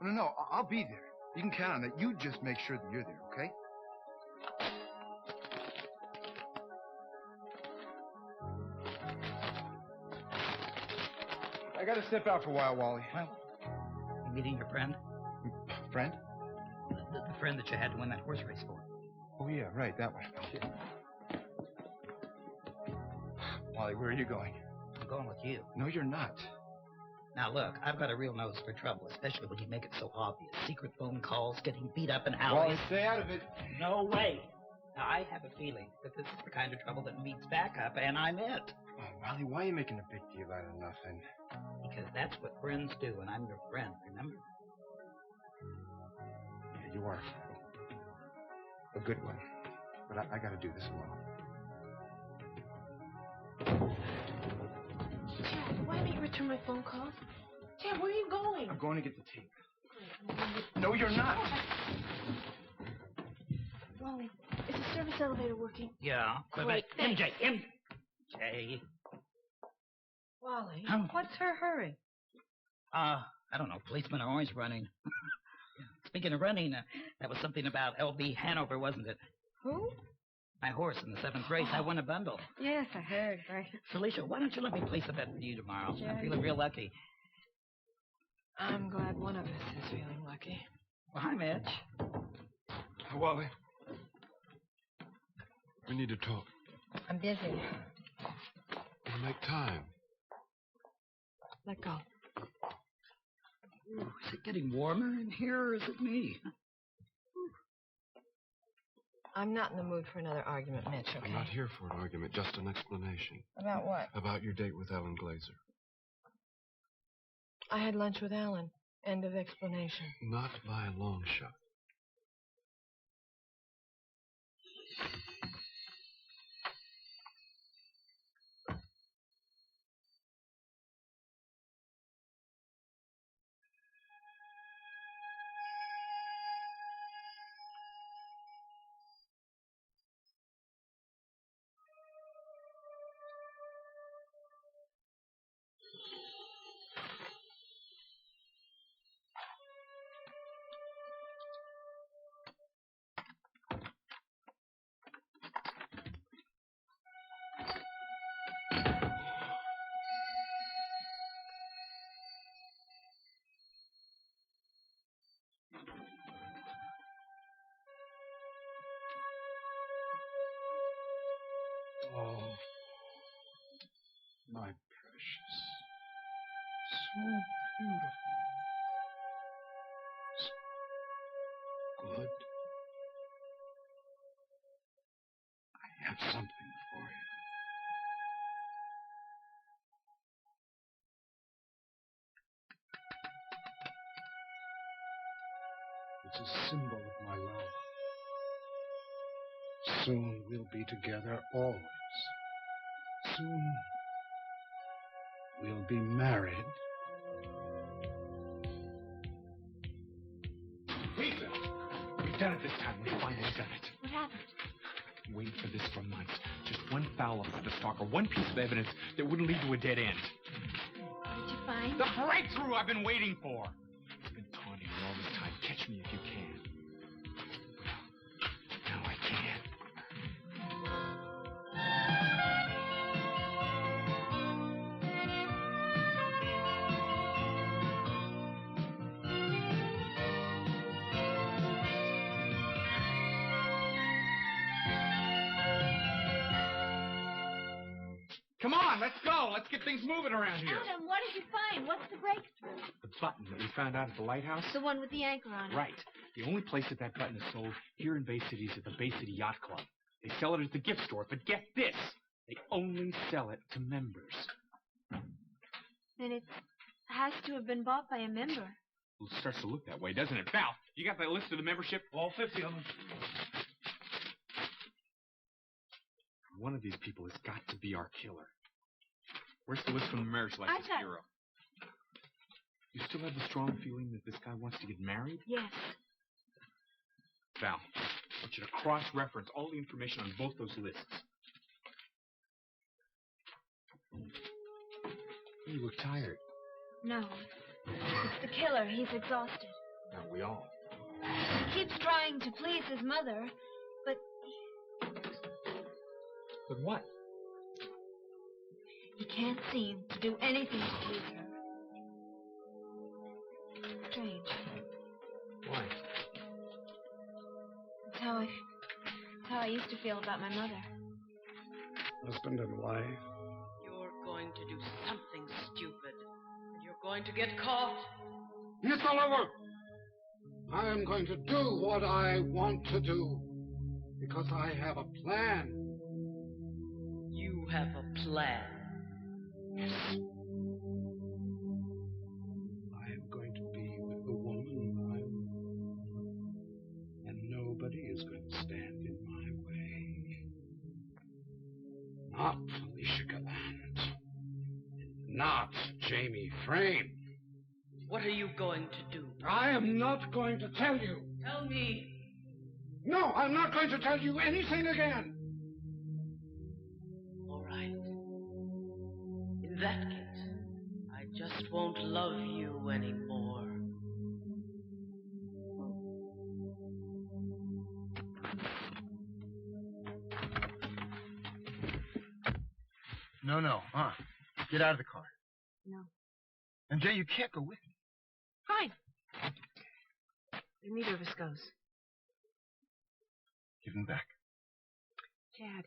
No, I'll be there. You can count on it. You just make sure that you're there, okay? I gotta step out for a while, Wally. Well, you meeting your friend? Friend? The friend that you had to win that horse race for. Oh, yeah, right, that one. Shit. Wally, where are you going? I'm going with you. No, you're not. Now, look, I've got a real nose for trouble, especially when you make it so obvious. Secret phone calls, getting beat up in alleys. Wally, stay out of it. No way. Now, I have a feeling that this is the kind of trouble that needs backup, and I'm it. Oh, Wally, why are you making a big deal out of nothing? Because that's what friends do, and I'm your friend, remember? Yeah, you are. A good one. But I gotta do this alone. Chad, why didn't you return my phone calls? Chad, where are you going? I'm going to get the tape. No, you're not. Wally, is the service elevator working? Yeah. Great, MJ. Wally, Huh? what's her hurry? I don't know. Policemen are always running. Speaking of running, that was something about L.B. Hanover, wasn't it? Who? My horse in the 7th race. I won a bundle. Yes, I heard. Right. Felicia, why don't you let me place a bet for you tomorrow? Sure. I'm feeling real lucky. I'm glad one of us is feeling lucky. Well, hi, Mitch. Wally. We need to talk. I'm busy. We'll make time. Let go. Ooh, is it getting warmer in here, or is it me? I'm not in the mood for another argument, Mitch, okay? I'm not here for an argument, just an explanation. About what? About your date with Ellen Glazer. I had lunch with Alan. End of explanation. Not by a long shot. Oh, my precious. So beautiful. So good. I have something for you. It's a symbol of my love. Soon we'll be together always. Soon we'll be married. Lisa! We've done it this time. We finally done it. What happened? Waiting for this for months. Just one foul of the stalker, one piece of evidence that wouldn't lead to a dead end. What did you find? The breakthrough I've been waiting for. It's been taunting me all this time. Catch me if you can. Well, now I can. Come on, let's go. Let's get things moving around here. Adam, what did you find? What's the breakthrough? The button that we found out at the lighthouse? The one with the anchor on it. Right. The only place that button is sold here in Bay City is at the Bay City Yacht Club. They sell it at the gift store, but get this. They only sell it to members. Then it has to have been bought by a member. Well, it starts to look that way, doesn't it? Val, you got that list of the membership? All 50 of them. One of these people has got to be our killer. Where's the list from the Marriage License Bureau? You still have the strong feeling that this guy wants to get married? Yes. Val, I want you to cross-reference all the information on both those lists. You look tired. No. It's the killer. He's exhausted. Don't we all? He keeps trying to please his mother, but But what? he can't seem to do anything to please her. Strange. Why? It's how I used to feel about my mother. Husband and wife. You're going to do something stupid. And you're going to get caught. Miss Oliver! I am going to do what I want to do. Because I have a plan. You have a plan. Yes. I am going to be with the woman I love. And nobody is going to stand in my way. Not Felicia Gallant. Not Jamie Frame. What are you going to do? I am not going to tell you. Tell me. No, I'm not going to tell you anything again. All right. In that case, I just won't love you anymore. No. Get out of the car. No. MJ, you can't go with me. Fine. Neither of us goes. Give him back. Chad,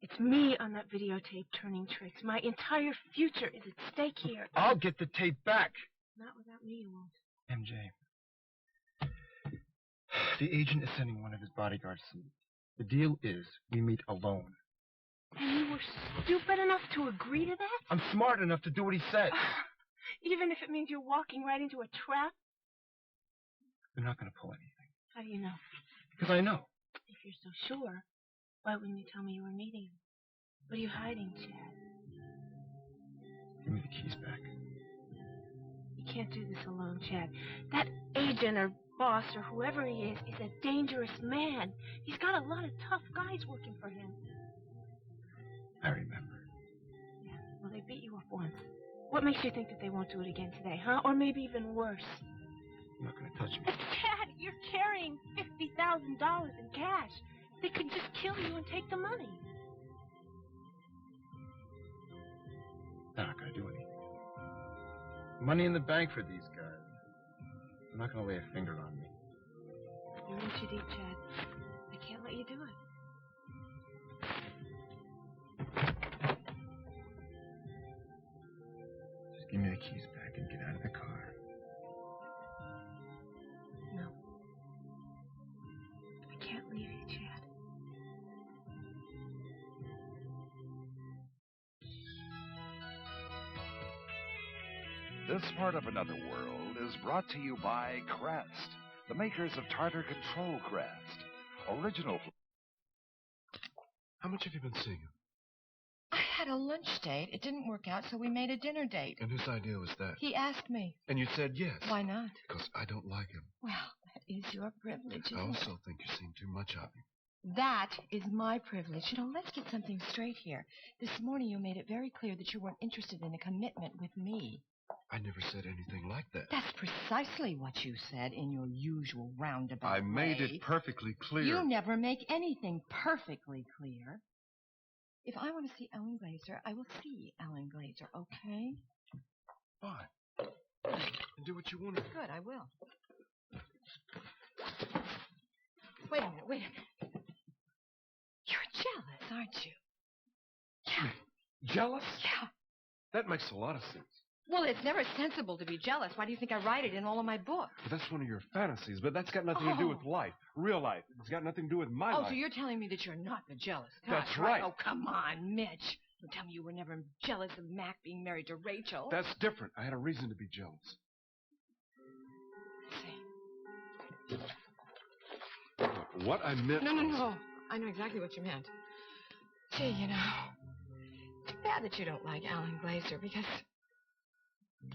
it's me on that videotape turning tricks. My entire future is at stake here. I'll get the tape back. Not without me, you won't. MJ. The agent is sending one of his bodyguards to meet. The deal is we meet alone. And you were stupid enough to agree to that? I'm smart enough to do what he said. Even if it means you're walking right into a trap? They're not going to pull anything. How do you know? Because I know. If you're so sure, why wouldn't you tell me you were meeting him? What are you hiding, Chad? Give me the keys back. You can't do this alone, Chad. That agent or boss or whoever he is a dangerous man. He's got a lot of tough guys working for him. I remember. Yeah, well, they beat you up once. What makes you think that they won't do it again today, huh? Or maybe even worse. You're not going to touch me. But Chad, you're carrying $50,000 in cash. They could just kill you and take the money. They're not going to do anything. Money in the bank for these guys. They're not going to lay a finger on me. You're in too deep, Chad. I can't let you do it. Just give me the keys back and get out of the car. No. I can't leave you, Chad. This part of Another World is brought to you by Crest, the makers of Tartar Control Crest. Original. How much have you been seeing him? I had a lunch date. It didn't work out, so we made a dinner date. And whose idea was that? He asked me. And you said yes. Why not? Because I don't like him. Well, that is your privilege, isn't I it? also think you're seeing too much of him. That is my privilege. You know, let's get something straight here. This morning you made it very clear that you weren't interested in a commitment with me. I never said anything like that. That's precisely what you said in your usual roundabout I made way. it perfectly clear. You never make anything perfectly clear. If I want to see Ellen Glazer, I will see Ellen Glazer, okay? Fine. Do what you want to do. Good, I will. Wait a minute. You're jealous, aren't you? Yeah. Jealous? Yeah. That makes a lot of sense. Well, it's never sensible to be jealous. Why do you think I write it in all of my books? But that's one of your fantasies, but that's got nothing to do with life. Real life. It's got nothing to do with my life. Oh, so you're telling me that you're not the jealous type, That's right. Oh, come on, Mitch. Don't tell me you were never jealous of Mac being married to Rachel. That's different. I had a reason to be jealous. Let's see. Look, what I meant No. I know exactly what you meant. Gee, you know, too bad that you don't like Alan Glazer, because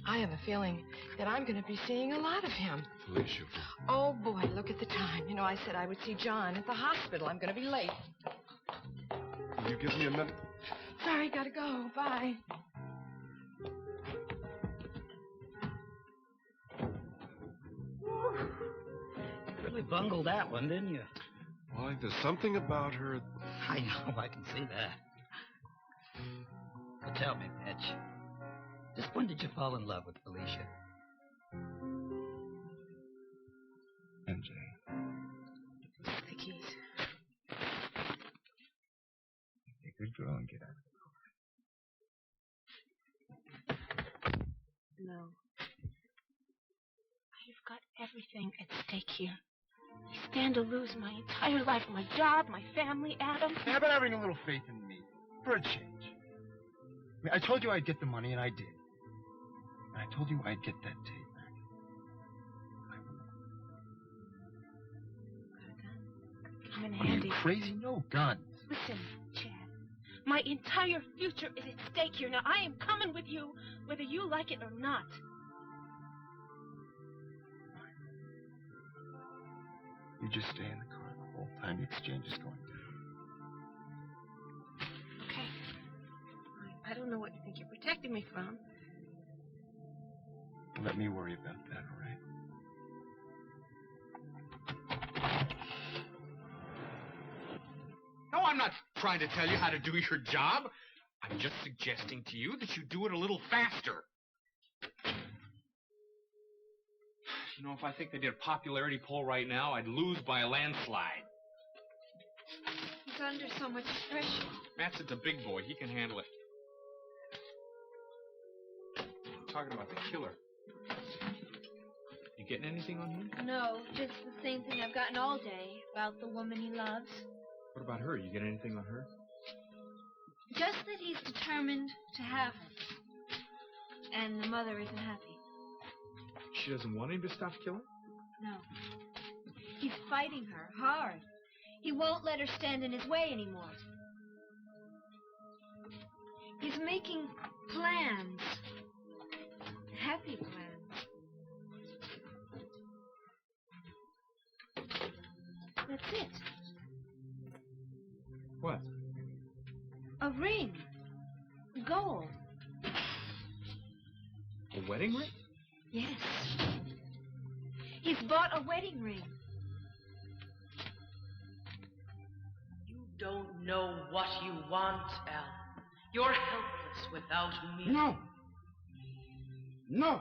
I have a feeling that I'm going to be seeing a lot of him. Felicia. Oh, boy, look at the time. You know, I said I would see John at the hospital. I'm going to be late. Will you give me a minute? Sorry, gotta go. Bye. really bungled that one, didn't you? Well, there's something about her. I know, I can see that. Well, tell me, Mitch, just when did you fall in love with Felicia? MJ. The keys. Be a good girl and get out of the car. No. I've got everything at stake here. I stand to lose my entire life, my job, my family, Adam. How about having a little faith in me for a change? I mean, I told you I'd get the money, and I did. And I told you I'd get that tape back. I'm in Are handy. you crazy? No guns. Listen, Chad. My entire future is at stake here. Now, I am coming with you, whether you like it or not. You just stay in the car the whole time the exchange is going through. Okay. I don't know what you think you're protecting me from. Let me worry about that, all right? No, I'm not trying to tell you how to do your job. I'm just suggesting to you that you do it a little faster. You know, if I think they did a popularity poll right now, I'd lose by a landslide. He's under so much pressure. Matt's a big boy. He can handle it. I'm talking about the killer. You getting anything on him? No, just the same thing I've gotten all day about the woman he loves. What about her? You get anything on her? Just that he's determined to have her. And the mother isn't happy. She doesn't want him to stop killing? No. He's fighting her hard. He won't let her stand in his way anymore. He's making plans. Happy plans. That's it. What? A ring. Gold. A wedding ring? Yes. He's bought a wedding ring. You don't know what you want, Al. You're helpless without me. No. No.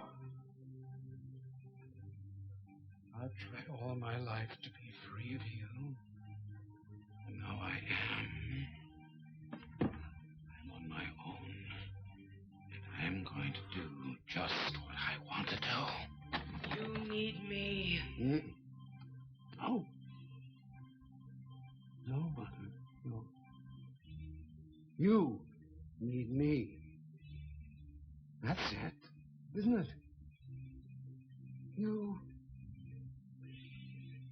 I've tried all my life to be free of you. And now I am. I'm on my own. And I'm going to do just what I want to do. You need me. No. No, Mother. No. You need me. That's it, isn't it? You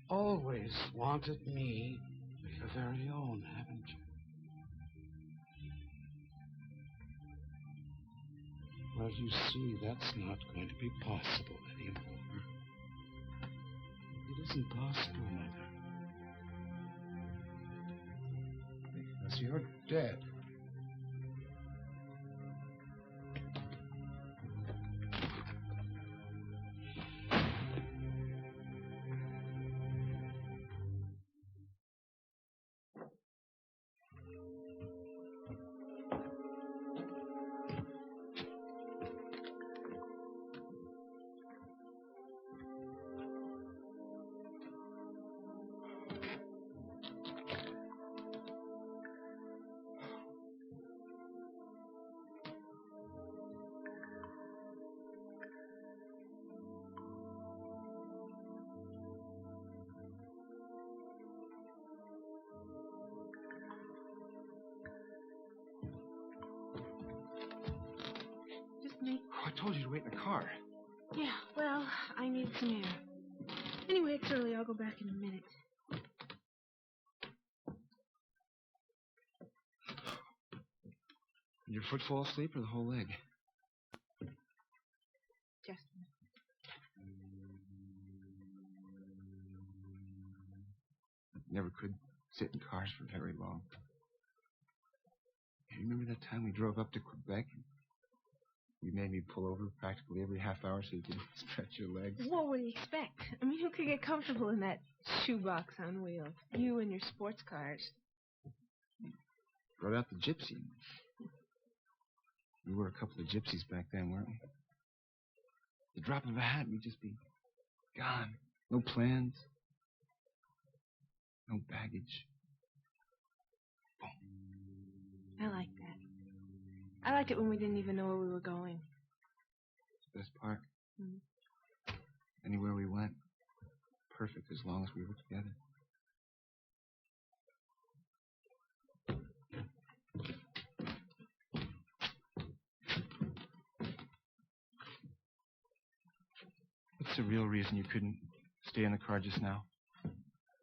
always wanted me for your very own, haven't you? Well, you see, that's not going to be possible anymore. It isn't possible, Mother. Because you're dead. Me. Oh, I told you to wait in the car. Yeah, well, I need some air. Anyway, it's early. I'll go back in a minute. Did your foot fall asleep or the whole leg? Just Never could sit in cars for very long. You remember that time we drove up to Quebec? You made me pull over practically every half hour so you could stretch your legs. Well, what do you expect? I mean, who could get comfortable in that shoebox on wheels? You and your sports cars. Brought out the gypsy. We were a couple of gypsies back then, weren't we? The drop of a hat, we'd just be gone. No plans. No baggage. Boom. I like that. I liked it when we didn't even know where we were going. It's the best part. Anywhere we went, perfect as long as we were together. What's the real reason you couldn't stay in the car just now?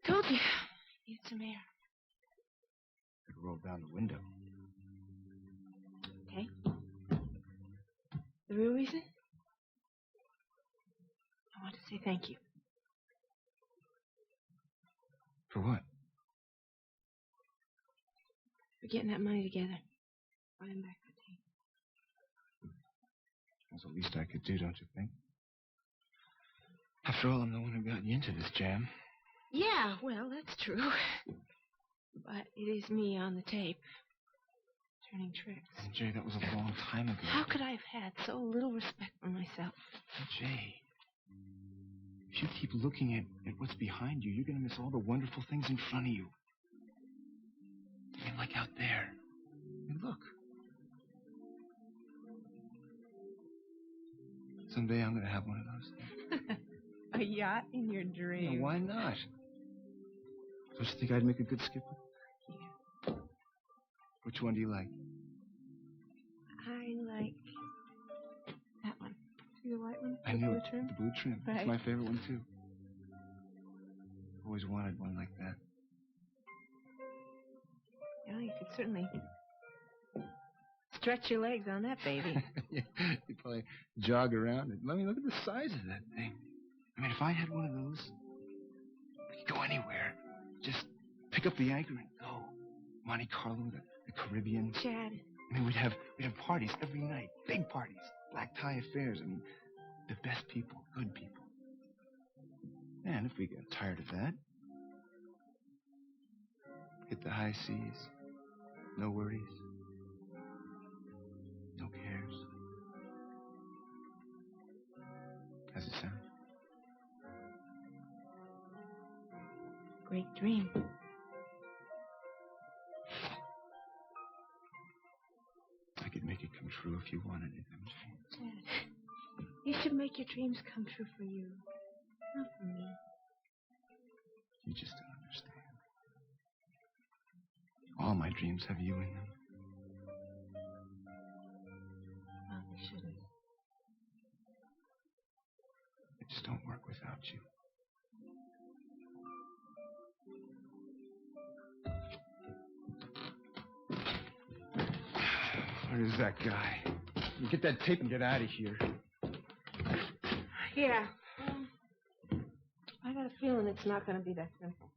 Told you. Need some air. Could roll down the window. Okay. The real reason? I want to say thank you. For what? For getting that money together. Buying back the tape. That's the least I could do, don't you think? After all, I'm the one who got you into this jam. Yeah, well, that's true. But it is me on the tape. Turning tricks. And Jay, that was a long time ago. How could I have had so little respect for myself? Jay, if you keep looking at what's behind you, you're going to miss all the wonderful things in front of you. I mean, like out there. I mean, look. Someday I'm going to have one of those. A yacht in your dream. Yeah, why not? Don't you think I'd make a good skipper? Yeah. Which one do you like? I like that one. See the white one? I knew it. Trim? The blue trim. Right. It's my favorite one, too. Always wanted one like that. Well, you could certainly stretch your legs on that baby. Yeah, you probably jog around it. Let me look at the size of that thing. I mean, if I had one of those, we could go anywhere. Just pick up the anchor and go. Monte Carlo, the Caribbean. Chad. I mean, we'd have parties every night. Big parties. Black tie affairs. I mean, the best people. Good people. And if we got tired of that, hit the high seas. No worries. No cares. How's it sound? Great dream. I could make it come true if you wanted it. Chad, you should make your dreams come true for you. Not for me. You just don't understand. All my dreams have you in them. Well, they shouldn't. They just don't work without you. Where is that guy? You get that tape and get out of here. Yeah. I got a feeling it's not going to be that simple.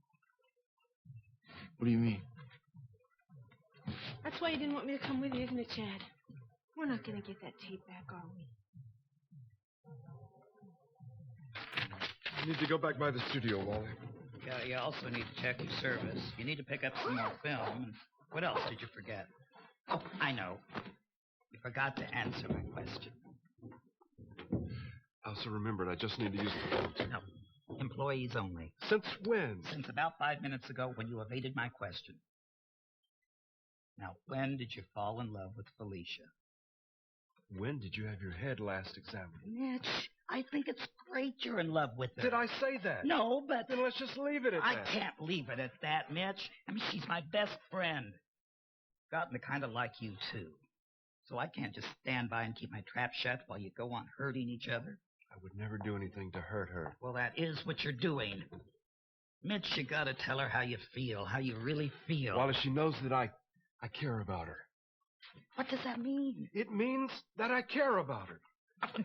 What do you mean? That's why you didn't want me to come with you, isn't it, Chad? We're not going to get that tape back, are we? You need to go back by the studio, Wally. Yeah, you also need to check your service. You need to pick up some more film. And what else did you forget? Oh, I know. You forgot to answer my question. I also remembered I just need to use the phone. No, employees only. Since when? Since about 5 minutes ago when you evaded my question. Now, when did you fall in love with Felicia? When did you have your head last examined? Mitch, I think it's great you're in love with her. Did I say that? No, but... Then let's just leave it at that. I can't leave it at that, Mitch. I mean, she's my best friend. Gotten to kind of like you, too. So I can't just stand by and keep my trap shut while you go on hurting each other. I would never do anything to hurt her. Well, that is what you're doing. Mitch, you gotta tell her how you feel, how you really feel. Wally, she knows that I care about her. What does that mean? It means that I care about her.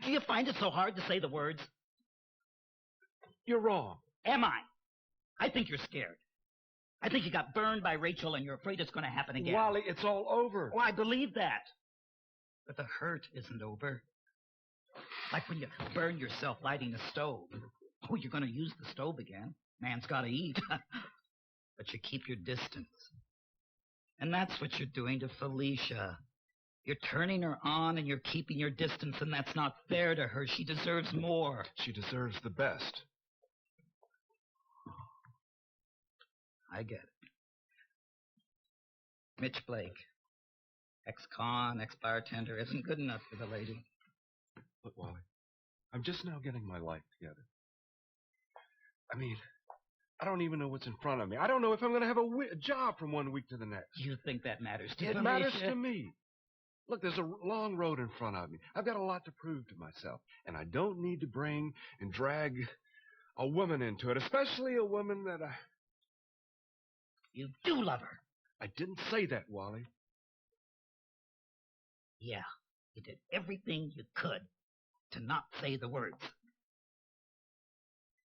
Do you find it so hard to say the words? You're wrong. Am I? I think you're scared. I think you got burned by Rachel and you're afraid it's going to happen again. Wally, it's all over. Oh, I believe that. But the hurt isn't over. Like when you burn yourself lighting a stove. Oh, you're going to use the stove again. Man's got to eat. But you keep your distance. And that's what you're doing to Felicia. You're turning her on and you're keeping your distance, and that's not fair to her. She deserves more. She deserves the best. I get it. Mitch Blake, ex-con, ex-bartender, isn't good enough for the lady. Look, Wally, I'm just now getting my life together. I mean, I don't even know what's in front of me. I don't know if I'm going to have a job from one week to the next. You think that matters to you? It matters to me. Look, there's a long road in front of me. I've got a lot to prove to myself, and I don't need to bring and drag a woman into it, especially a woman that I... You do love her. I didn't say that, Wally. Yeah, you did everything you could to not say the words.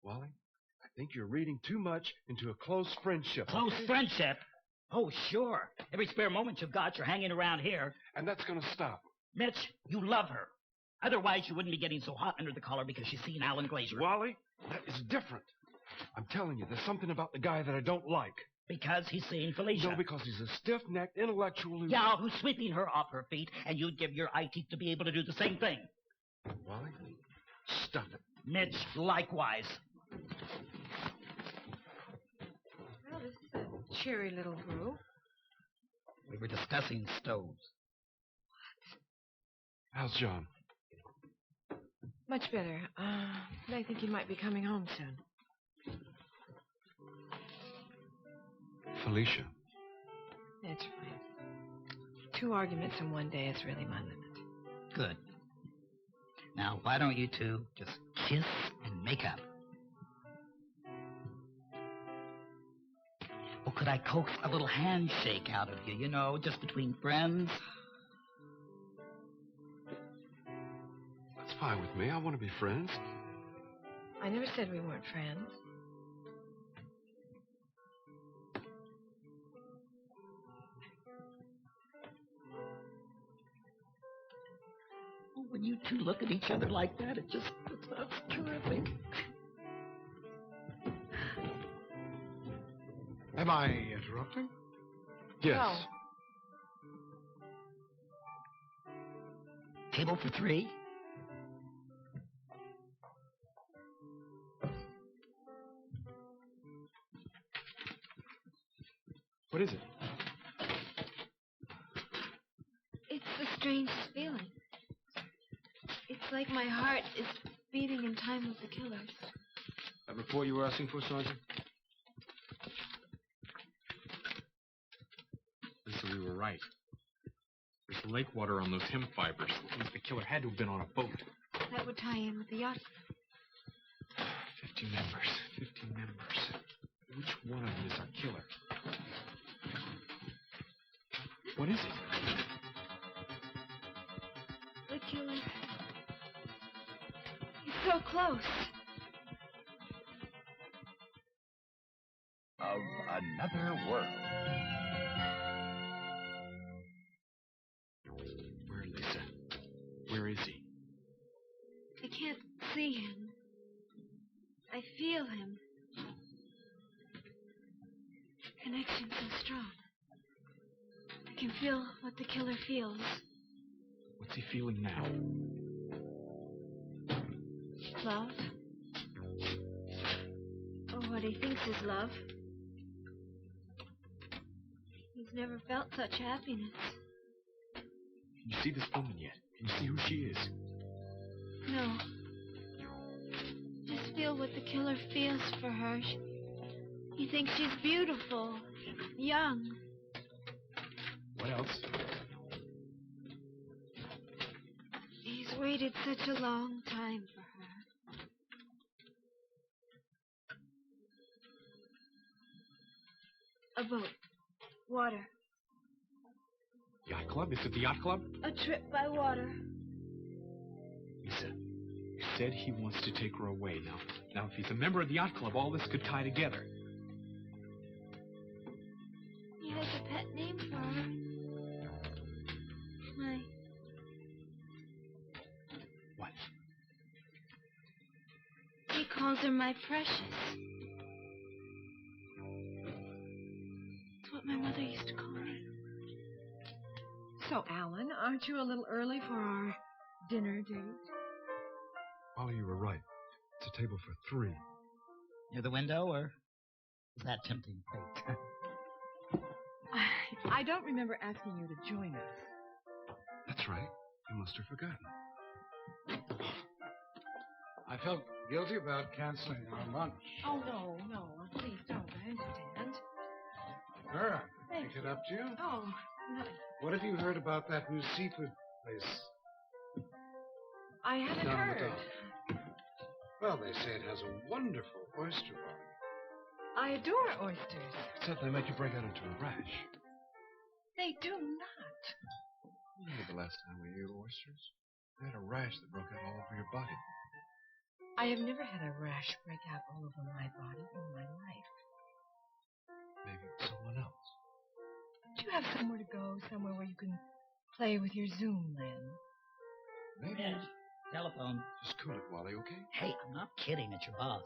Wally, I think you're reading too much into a close friendship. Close friendship? Oh, sure. Every spare moment you've got, you're hanging around here. And that's going to stop. Mitch, you love her. Otherwise, you wouldn't be getting so hot under the collar because she's seen Alan Glazer. Wally, that is different. I'm telling you, there's something about the guy that I don't like. Because he's seeing Felicia. No, because he's a stiff-necked intellectual who... Yeah, who's sweeping her off her feet, and you'd give your eye teeth to be able to do the same thing. Wally, stop it. Mitch, likewise. Well, this is a cheery little brew. We were discussing stoves. How's John? Much better. I think he might be coming home soon. Felicia. That's right. 2 arguments in one day is really my limit. Good. Now, why don't you two just kiss and make up? Or could I coax a little handshake out of you, just between friends? That's fine with me. I want to be friends. I never said we weren't friends. When you two look at each other like that, that's terrific. Am I interrupting? Yes. No. Table for 3? What is it? It's the strangest feeling. It's like my heart is beating in time with the killer's. That report you were asking for, Sergeant? Lisa, we were right. There's lake water on those hemp fibers. The killer had to have been on a boat. That would tie in with the yacht. 15 members. 15 members. Which one of them is our killer? What is it? The killer. He's so close. Of another world. Where, Lisa? Where is he? I can't see him. I feel him. Connection so strong. I can feel what the killer feels. What's he feeling now? Love. Or what he thinks is love. He's never felt such happiness. Can you see this woman yet? Can you see who she is? No. Just feel what the killer feels for her. He thinks she's beautiful, young. What else? He's waited such a long time for her. A boat. Water. Yacht club? Is it the yacht club? A trip by water. Lisa, you said he wants to take her away. Now, if he's a member of the yacht club, all this could tie together. He has a pet name for her. calls her my precious. It's what my mother used to call me. So, Alan, aren't you a little early for our dinner date? Molly, you were right. It's a table for 3. Near the window, or is that tempting fate? I don't remember asking you to join us. That's right. You must have forgotten. I felt guilty about canceling our lunch. Oh, no. Please don't. I understand. Sure, I picked it up to you. Oh, no. What have you heard about that new seafood place? I haven't Down on the heard. dock. Well, they say it has a wonderful oyster bar. I adore oysters. Except they make you break out into a rash. They do not. Remember the last time we ate oysters? I had a rash that broke out all over your body. I have never had a rash break out all over my body in my life. Maybe it's someone else. Do you have somewhere to go, somewhere where you can play with your Zoom lens? Maybe. Yes. Telephone. Just cool it, Wally, okay? Hey, I'm not kidding. It's your boss.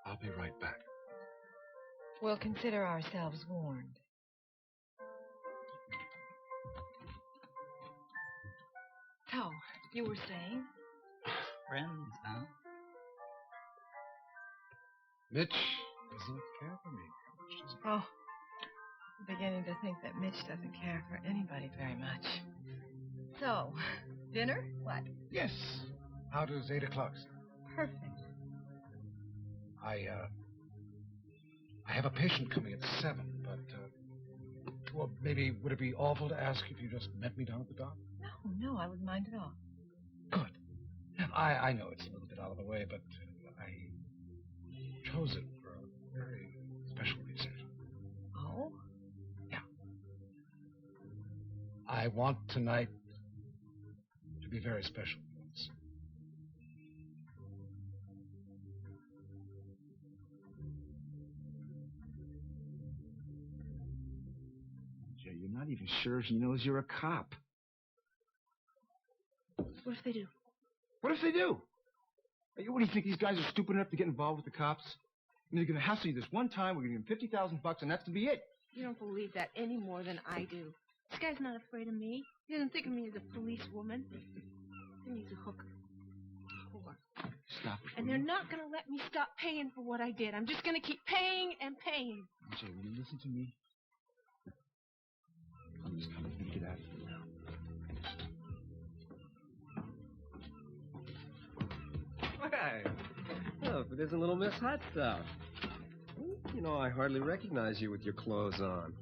I'll be right back. We'll consider ourselves warned. So, you were saying? Friends, huh? Mitch doesn't care for me. Oh, I'm beginning to think that Mitch doesn't care for anybody very much. So, dinner? What? Yes. How does 8 o'clock sound? Perfect. I have a patient coming at 7, but, well, maybe would it be awful to ask if you just met me down at the dock? No, I wouldn't mind at all. Good. I know it's a little bit out of the way, but I chose it for a very special reason. Oh? Yeah. I want tonight to be very special for us. Jay, you're not even sure if he knows you're a cop. What if they do? What if they do? Hey, what do you think, these guys are stupid enough to get involved with the cops? I mean, they're going to hassle you this one time, we're going to give them $50,000, and that's to be it. You don't believe that any more than I do. This guy's not afraid of me. He doesn't think of me as a policewoman. He needs a hooker. Stop it. And they're not going to let me stop paying for what I did. I'm just going to keep paying and paying. Jay, will you listen to me? I'm just coming to get out of here now. Why? Oh, if it isn't little Miss Hot Stuff. You know, I hardly recognize you with your clothes on.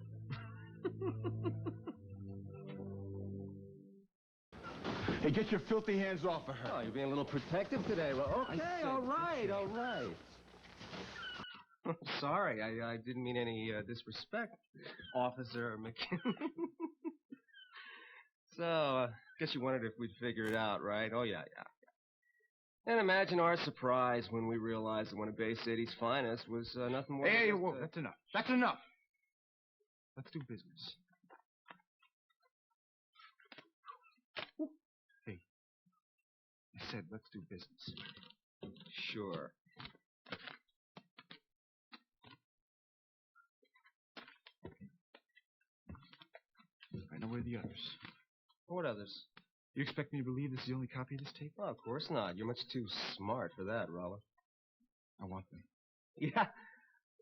Hey, get your filthy hands off of her. Oh, you're being a little protective today. Well, okay, all right. Sorry, I didn't mean any disrespect, Officer McKinnon. So, guess you wondered if we'd figure it out, right? Oh, yeah. And imagine our surprise when we realized that one of Bay City's finest was nothing more Hey, than whoa, that's enough. That's enough. Let's do business. Hey, I said let's do business. Sure. I know where the others. What others? You expect me to believe this is the only copy of this tape? Well, of course not. You're much too smart for that, Rolla. I want them.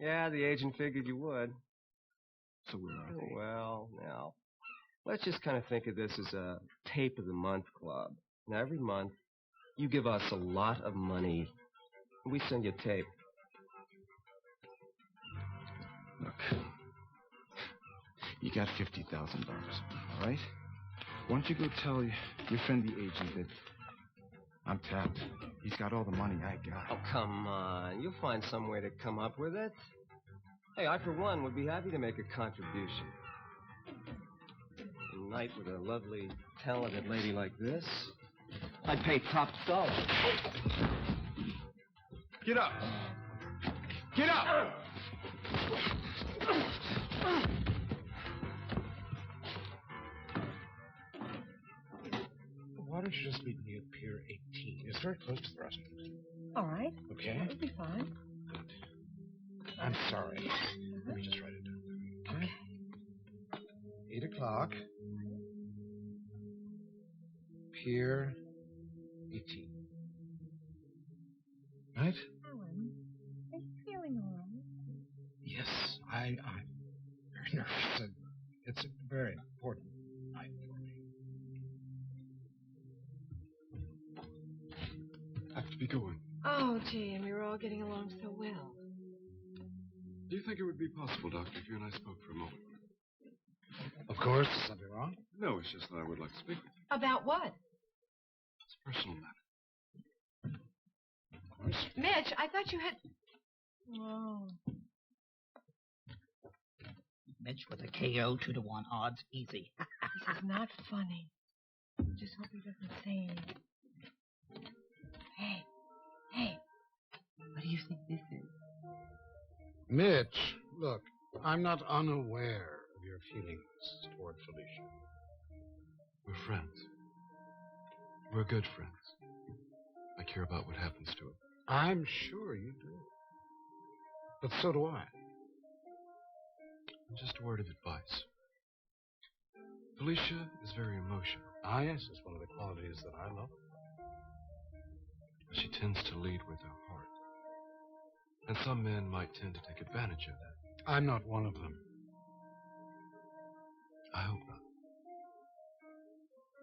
Yeah, the agent figured you would. So where are they? Well, now, let's just kind of think of this as a tape of the month club. Now, every month, you give us a lot of money. We send you a tape. Look, you got $50,000, all right? Why don't you go tell your friend the agent that I'm tapped. He's got all the money I got. Oh, come on. You'll find some way to come up with it. Hey, I, for one, would be happy to make a contribution. A night with a lovely, talented lady like this, I'd pay top dollar. Get up! Get up! Why don't you just meet me at Pier 18? There's It's very close to the restaurant. All right. Okay. That would be fine. I'm sorry. Let me just write it down. Okay. 8 o'clock. Pier 18. Right? Alan, are you feeling all right? Yes, I'm very nervous. It's a very important night for me. I have to be going. Oh, gee, and we were all getting along so well. Do you think it would be possible, Doctor, if you and I spoke for a moment? Of course. Is something wrong? No, it's just that I would like to speak with you. About what? It's a personal matter. Of course. Mitch, I thought you had... Oh. Mitch with a KO 2-to-1 odds, easy. This is not funny. Just hope he doesn't say anything. Hey, what do you think this is? Mitch, look, I'm not unaware of your feelings toward Felicia. We're friends. We're good friends. I care about what happens to her. I'm sure you do. But so do I. Just a word of advice. Felicia is very emotional. Ah, yes, it's one of the qualities that I love. She tends to lead with her heart. And some men might tend to take advantage of that. I'm not one of them. I hope not.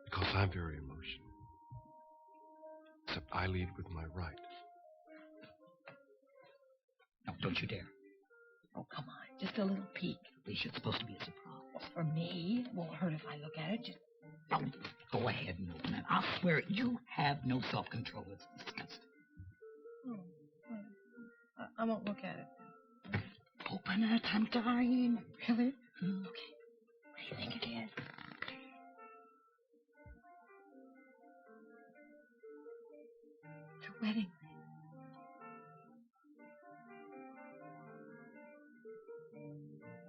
Because I'm very emotional. Except I lead with my right. No, don't you dare. Oh, come on. Just a little peek. Felicia's supposed to be a surprise. For me, it won't hurt if I look at it. Just... Oh, go ahead and open it. I'll swear it. You have no self-control. It's disgusting. Oh, well, I won't look at it. Open it. I'm dying. Really? Hmm. Okay. What do you think it is? It's a wedding ring.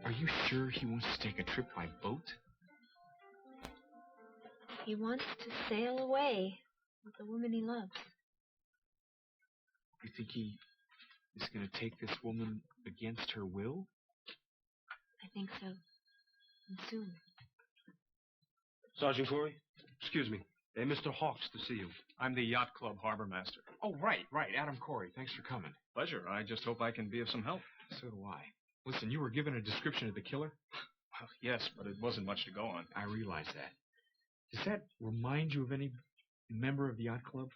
Are you sure he wants to take a trip by boat? He wants to sail away with the woman he loves. You think he is going to take this woman against her will? I think so. And soon. Sergeant Corey? Excuse me. Mr. Hawks to see you. I'm the Yacht Club harbor master. Oh, right. Adam Corey. Thanks for coming. Pleasure. I just hope I can be of some help. So do I. Listen, you were given a description of the killer? Well, yes, but it wasn't much to go on. I realize that. Does that remind you of any member of the Yacht Club?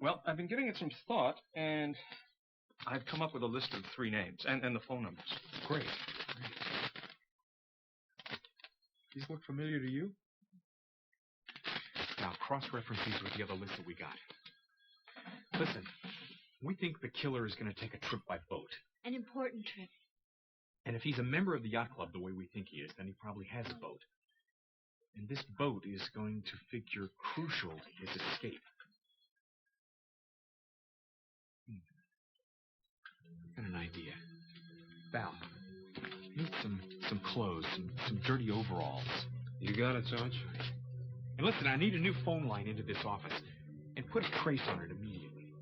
Well, I've been giving it some thought, and I've come up with a list of 3 names and the phone numbers. Great. These look familiar to you? Now, cross-reference these with the other list that we got. Listen, we think the killer is going to take a trip by boat. An important trip. And if he's a member of the Yacht Club the way we think he is, then he probably has a boat. And this boat is going to figure crucial to his escape. Got an idea. Val, need some clothes, some dirty overalls. You got it, Sarge. And listen, I need a new phone line into this office. And put a trace on it immediately.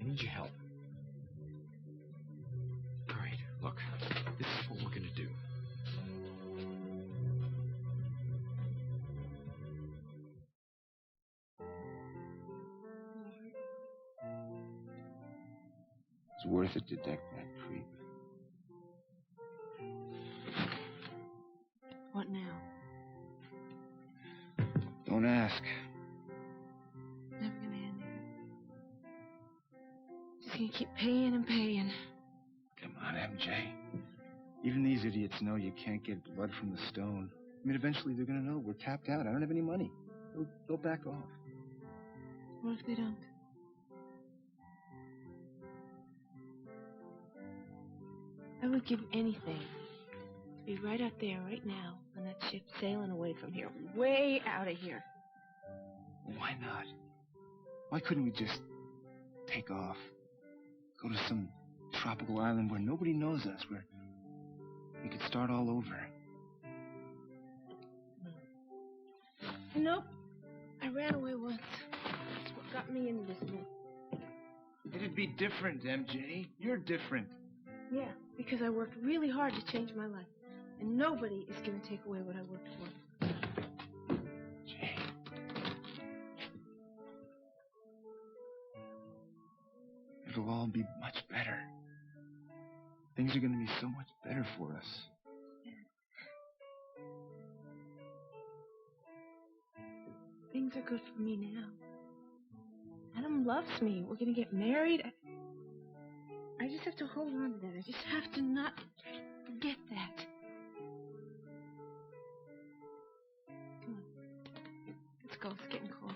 I need your help. All right, look, this is what we're going to do. It's worth it to deck that creep. What now? Don't ask. Never gonna end it. Just gonna keep paying and paying. Come on, MJ. Even these idiots know you can't get blood from the stone. I mean, eventually they're going to know we're tapped out. I don't have any money. They'll back off. What if they don't? I would give anything to be right out there, right now, on that ship sailing away from here, way out of here. Why not? Why couldn't we just take off? Go to some tropical island where nobody knows us, where we could start all over. Nope. ran away once. That's what got me into this mess. It'd be different, MJ. You're different. Yeah, because I worked really hard to change my life. And nobody is going to take away what I worked for. Jay. It'll all be much better. Things are going to be so much better for us. Things are good for me now. Adam loves me. We're going to get married. I just have to hold on to that. I just have to not forget that. Come on. Let's go. It's getting cold.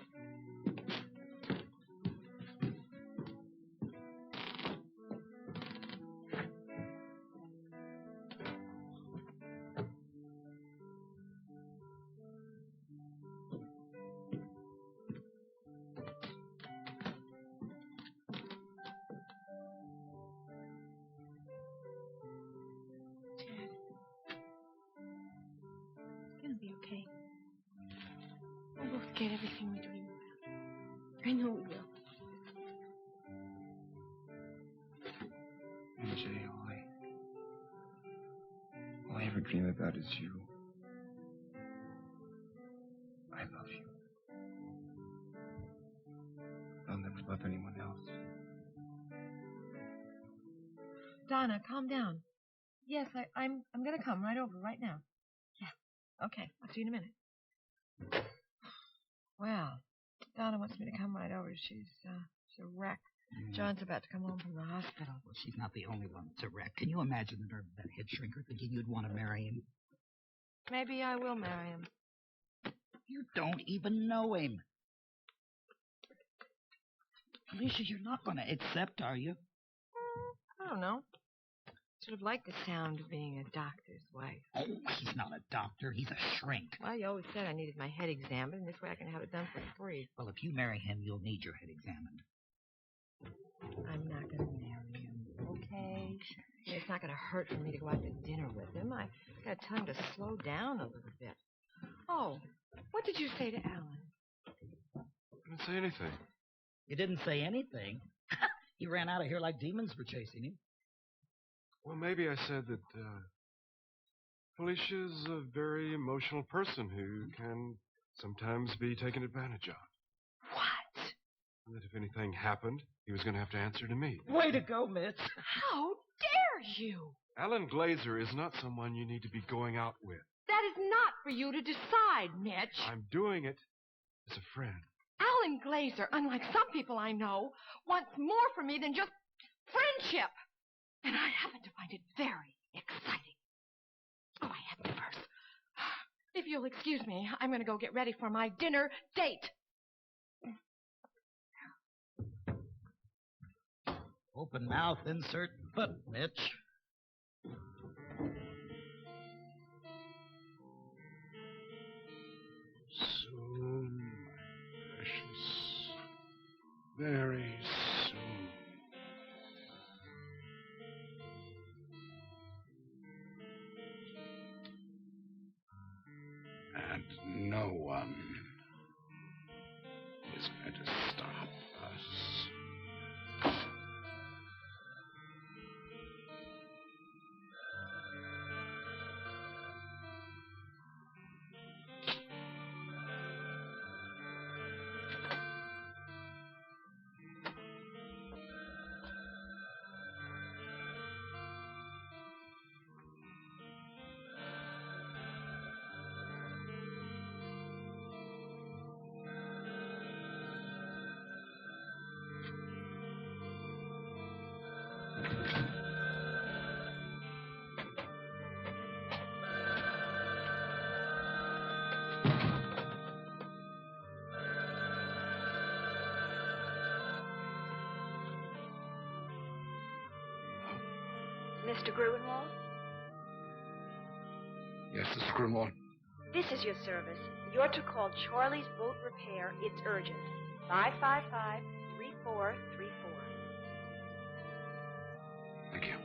Okay. We'll both get everything we dream about. I know we will. MJ, all I ever dream about is you. I love you. I'll never love anyone else. Donna, calm down. Yes, I'm going to come right over right now. Yeah. Okay, I'll see you in a minute. Well, Donna wants me to come right over. She's a wreck. John's about to come home from the hospital. Well, she's not the only one that's a wreck. Can you imagine the nerve of that head shrinker thinking you'd want to marry him? Maybe I will marry him. You don't even know him. Alicia, you're not going to accept, are you? I don't know. Sort of like the sound of being a doctor's wife. Oh, he's not a doctor. He's a shrink. Well, you always said I needed my head examined, and this way I can have it done for free. Well, if you marry him, you'll need your head examined. I'm not going to marry him, okay? It's not going to hurt for me to go out to dinner with him. I got to tell him to slow down a little bit. Oh, what did you say to Alan? I didn't say anything. You didn't say anything? He ran out of here like demons were chasing him. Well, maybe I said that Felicia's a very emotional person who can sometimes be taken advantage of. What? And that if anything happened, he was going to have to answer to me. Way to go, Mitch. How dare you? Alan Glazer is not someone you need to be going out with. That is not for you to decide, Mitch. I'm doing it as a friend. Alan Glazer, unlike some people I know, wants more from me than just friendship. And I happen to find it very exciting. Oh, I have my purse. If you'll excuse me, I'm going to go get ready for my dinner date. Open mouth, insert foot, Mitch. Soon, precious. Very soon. And no one is going to stop us. Mr. Gruenwald? Yes, Mr. Grimwald. This is your service. You're to call Charlie's Boat Repair. It's urgent. 555-3434. Thank you.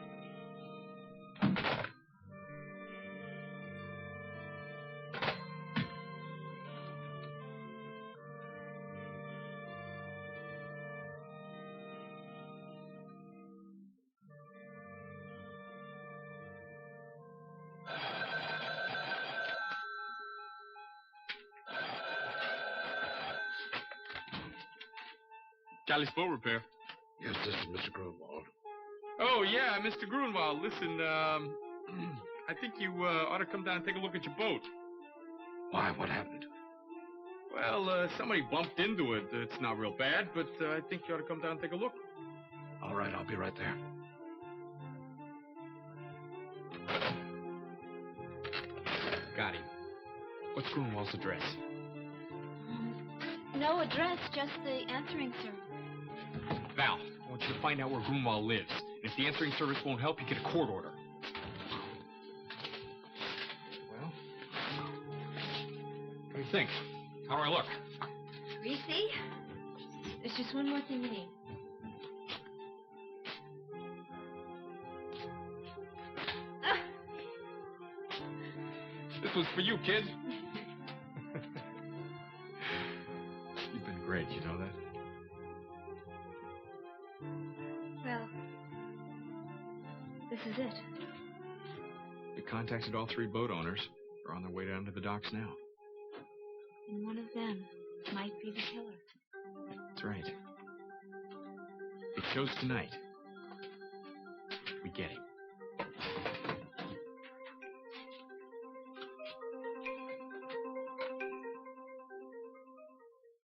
Charlie's Boat Repair. Yes, this is Mr. Grunwald. Oh, yeah, Mr. Grunwald. Listen, I think you ought to come down and take a look at your boat. Why? What happened? Well, somebody bumped into it. It's not real bad, but I think you ought to come down and take a look. All right, I'll be right there. Got him. What's Grunwald's address? No address, just the answering service. Val, I want you to find out where Grunwald lives. And if the answering service won't help, you get a court order. Well, what do you think? How do I look? Greasy? There's just one more thing you need. This was for you, kid. You've been great, you know that? Well, this is it. We contacted all 3 boat owners. They're on their way down to the docks now. And one of them might be the killer. That's right. It shows tonight. We get him.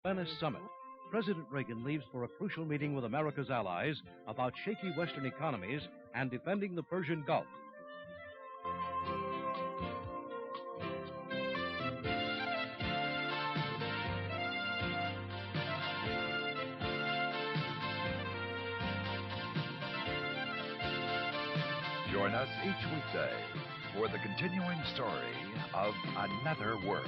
Venice Summit. President Reagan leaves for a crucial meeting with America's allies about shaky Western economies and defending the Persian Gulf. Join us each weekday for the continuing story of Another World.